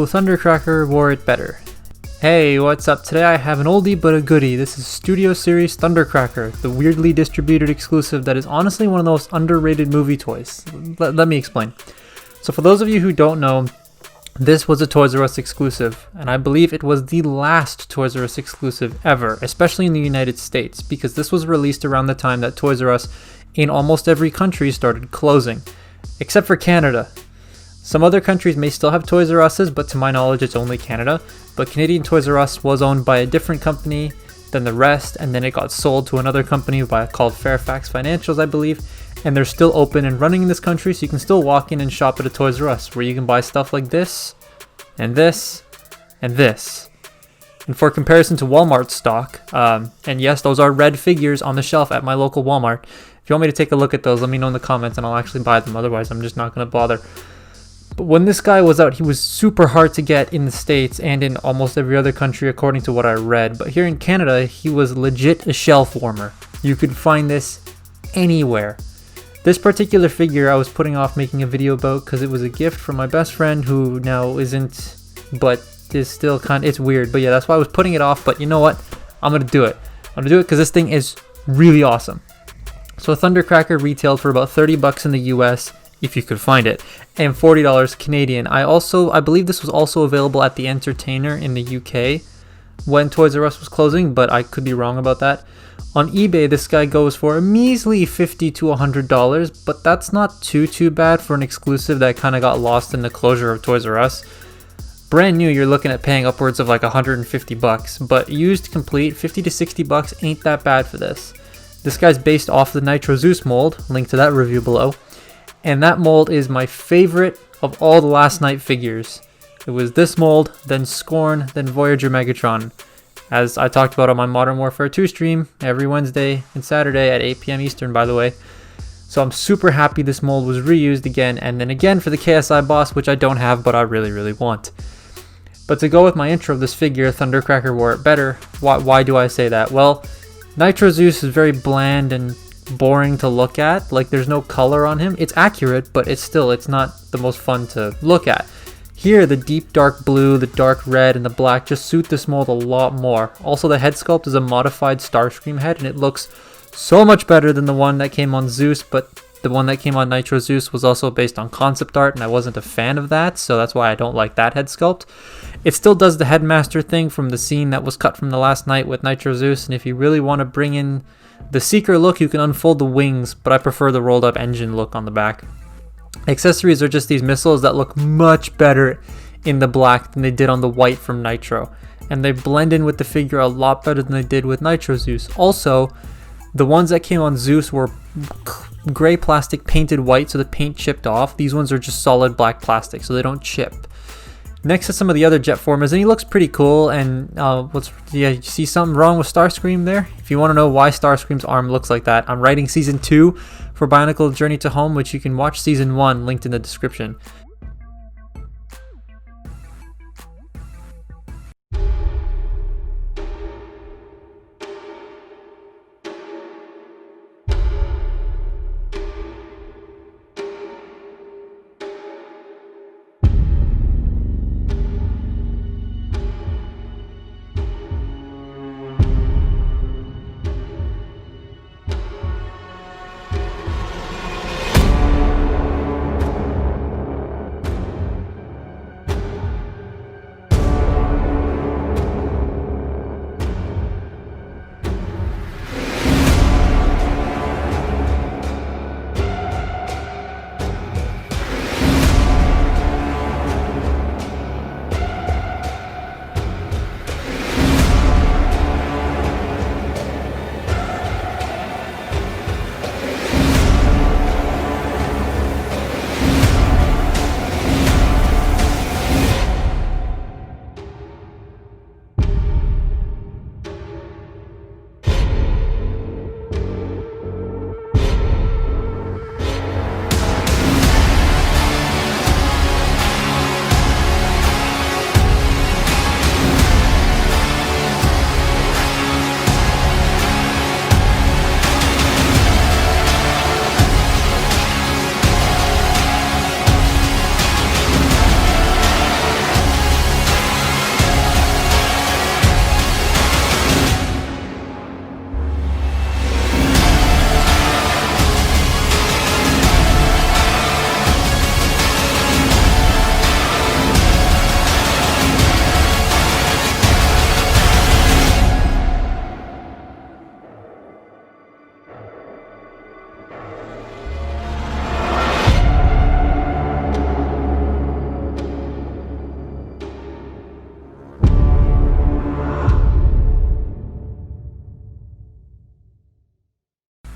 So Thundercracker wore it better. Hey, what's up? Today I have an oldie but a goodie. This is Studio Series Thundercracker, the weirdly distributed exclusive that is honestly one of the most underrated movie toys. Let me explain. So for those of you who don't know, this was a Toys R Us exclusive, and I believe it was the last Toys R Us exclusive ever, especially in the United States, because this was released around the time that Toys R Us in almost every country started closing, except for Canada. Some other countries may still have Toys R Us's, but to my knowledge it's only Canada. But Canadian Toys R Us was owned by a different company than the rest, and then it got sold to another company called Fairfax Financials, I believe. And they're still open and running in this country, so you can still walk in and shop at a Toys R Us, where you can buy stuff like this, and this, and this. And for comparison to Walmart stock, and yes, those are red figures on the shelf at my local Walmart. If you want me to take a look at those, let me know in the comments and I'll actually buy them, otherwise I'm just not going to bother. But when this guy was out, he was super hard to get in the States and in almost every other country according to what I read. But here in Canada, he was legit a shelf warmer. You could find this anywhere. This particular figure I was putting off making a video about because it was a gift from my best friend who now isn't, but is still it's weird. But yeah, that's why I was putting it off. But you know what? I'm going to do it. I'm going to do it because this thing is really awesome. So Thundercracker retailed for about $30 in the US, if you could find it, and $40 Canadian. I believe this was also available at the Entertainer in the UK when Toys R Us was closing, but I could be wrong about that. On eBay, this guy goes for a measly $50 to $100, but that's not too bad for an exclusive that kind of got lost in the closure of Toys R Us. Brand new, you're looking at paying upwards of like $150, but used complete, $50 to $60 ain't that bad for this. This guy's based off the Nitro Zeus mold, link to that review below. And that mold is my favorite of all the Last Night figures. It was this mold, then Scorn, then Voyager Megatron. As I talked about on my Modern Warfare 2 stream every Wednesday and Saturday at 8 p.m. Eastern, by the way. So I'm super happy this mold was reused again, and then again for the KSI boss, which I don't have, but I really want. But to go with my intro of this figure, Thundercracker wore it better. Why do I say that? Well, Nitro Zeus is very bland and boring to look at. Like, there's no color on him. It's accurate, but it's not the most fun to look at. Here, the deep dark blue, the dark red, and the black just suit this mold a lot more. Also, the head sculpt is a modified Starscream head, and it looks so much better than the one that came on Zeus, but the one that came on Nitro Zeus was also based on concept art, and I wasn't a fan of that, so that's why I don't like that head sculpt. It still does the Headmaster thing from the scene that was cut from the Last Night with Nitro Zeus, and if you really want to bring in the Seeker look, you can unfold the wings, but I prefer the rolled up engine look on the back. Accessories are just these missiles that look much better in the black than they did on the white from Nitro, and they blend in with the figure a lot better than they did with Nitro Zeus. Also, the ones that came on Zeus were gray plastic painted white, so the paint chipped off. These ones are just solid black plastic, so they don't chip. Next to some of the other jet formers, and he looks pretty cool. And you see something wrong with Starscream there? If you want to know why Starscream's arm looks like that, I'm writing season 2 for Bionicle Journey to Home, which you can watch season 1 linked in the description.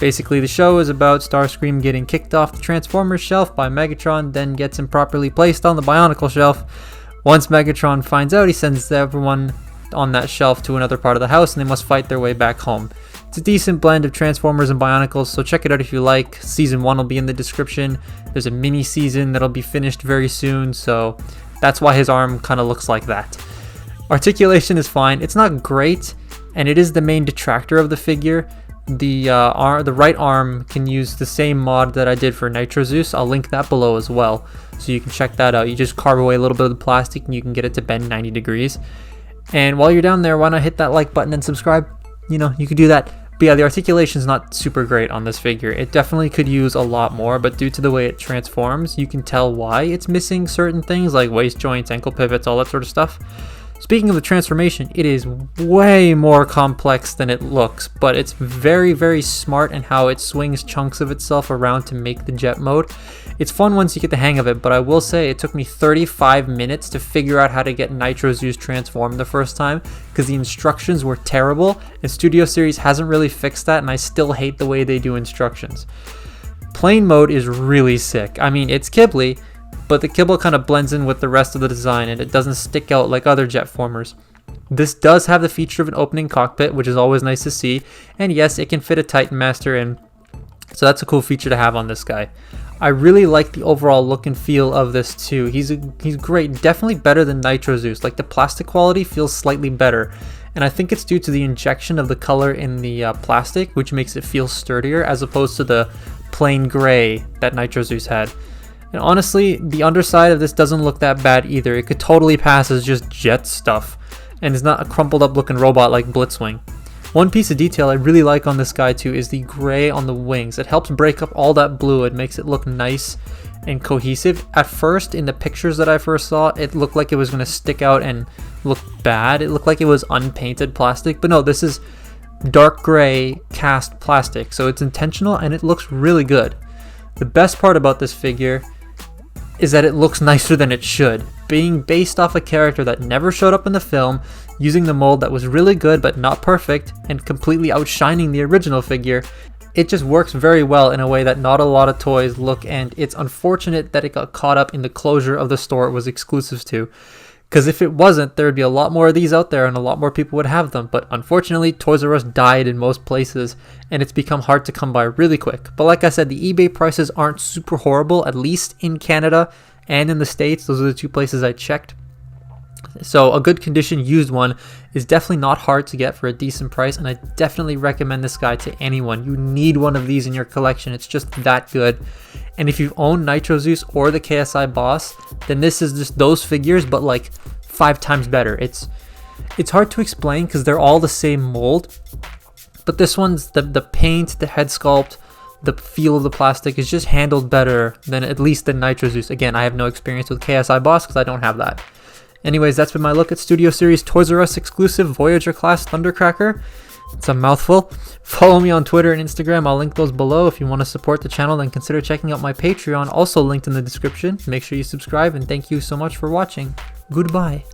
Basically, the show is about Starscream getting kicked off the Transformers shelf by Megatron, then gets improperly placed on the Bionicle shelf. Once Megatron finds out, he sends everyone on that shelf to another part of the house, and they must fight their way back home. It's a decent blend of Transformers and Bionicles, so check it out if you like. Season 1 will be in the description. There's a mini season that'll be finished very soon, so that's why his arm kind of looks like that. Articulation is fine. It's not great, and it is the main detractor of the figure. The right arm can use the same mod that I did for Nitro Zeus. I'll link that below as well, so you can check that out. You just carve away a little bit of the plastic and you can get it to bend 90 degrees. And while you're down there, why not hit that like button and subscribe? You know, you could do that. But yeah, the articulation is not super great on this figure. It definitely could use a lot more, but due to the way it transforms, you can tell why it's missing certain things like waist joints, ankle pivots, all that sort of stuff. Speaking of the transformation, it is way more complex than it looks, but it's very, very smart in how it swings chunks of itself around to make the jet mode. It's fun once you get the hang of it, but I will say it took me 35 minutes to figure out how to get Nitro Zeus transformed the first time because the instructions were terrible, and Studio Series hasn't really fixed that, and I still hate the way they do instructions. Plane mode is really sick. I mean, it's Ghibli, but the kibble kind of blends in with the rest of the design and it doesn't stick out like other jet formers. This does have the feature of an opening cockpit, which is always nice to see, and yes, it can fit a Titan Master in, so that's a cool feature to have on this guy. I really like the overall look and feel of this too. He's great, definitely better than Nitro Zeus. Like, the plastic quality feels slightly better, and I think it's due to the injection of the color in the plastic, which makes it feel sturdier as opposed to the plain gray that Nitro Zeus had. And honestly, the underside of this doesn't look that bad either. It could totally pass as just jet stuff, and it's not a crumpled up looking robot like Blitzwing. One piece of detail I really like on this guy too is the gray on the wings. It helps break up all that blue. It makes it look nice and cohesive. At first, in the pictures that I first saw, it looked like it was going to stick out and look bad. It looked like it was unpainted plastic, but no, this is dark gray cast plastic, so it's intentional and it looks really good. The best part about this figure is that it looks nicer than it should. Being based off a character that never showed up in the film, using the mold that was really good but not perfect, and completely outshining the original figure, it just works very well in a way that not a lot of toys look, and it's unfortunate that it got caught up in the closure of the store it was exclusive to. Because if it wasn't, there would be a lot more of these out there and a lot more people would have them, but unfortunately Toys R Us died in most places and it's become hard to come by really quick. But like I said, the eBay prices aren't super horrible, at least in Canada and in the States. Those are the two places I checked. So a good condition used one is definitely not hard to get for a decent price, and I definitely recommend this guy to anyone. You need one of these in your collection. It's just that good. And if you've owned Nitro Zeus or the KSI Boss, then this is just those figures but like 5 times better. It's hard to explain because they're all the same mold, but this one's the paint, the head sculpt, the feel of the plastic is just handled better than at least the Nitro Zeus. Again, I have no experience with KSI Boss because I don't have that. Anyways, that's been my look at Studio Series Toys R Us exclusive Voyager class Thundercracker. It's a mouthful. Follow me on Twitter and Instagram. I'll link those below. If you want to support the channel, then consider checking out my Patreon, also linked in the description. Make sure you subscribe, and thank you so much for watching. Goodbye.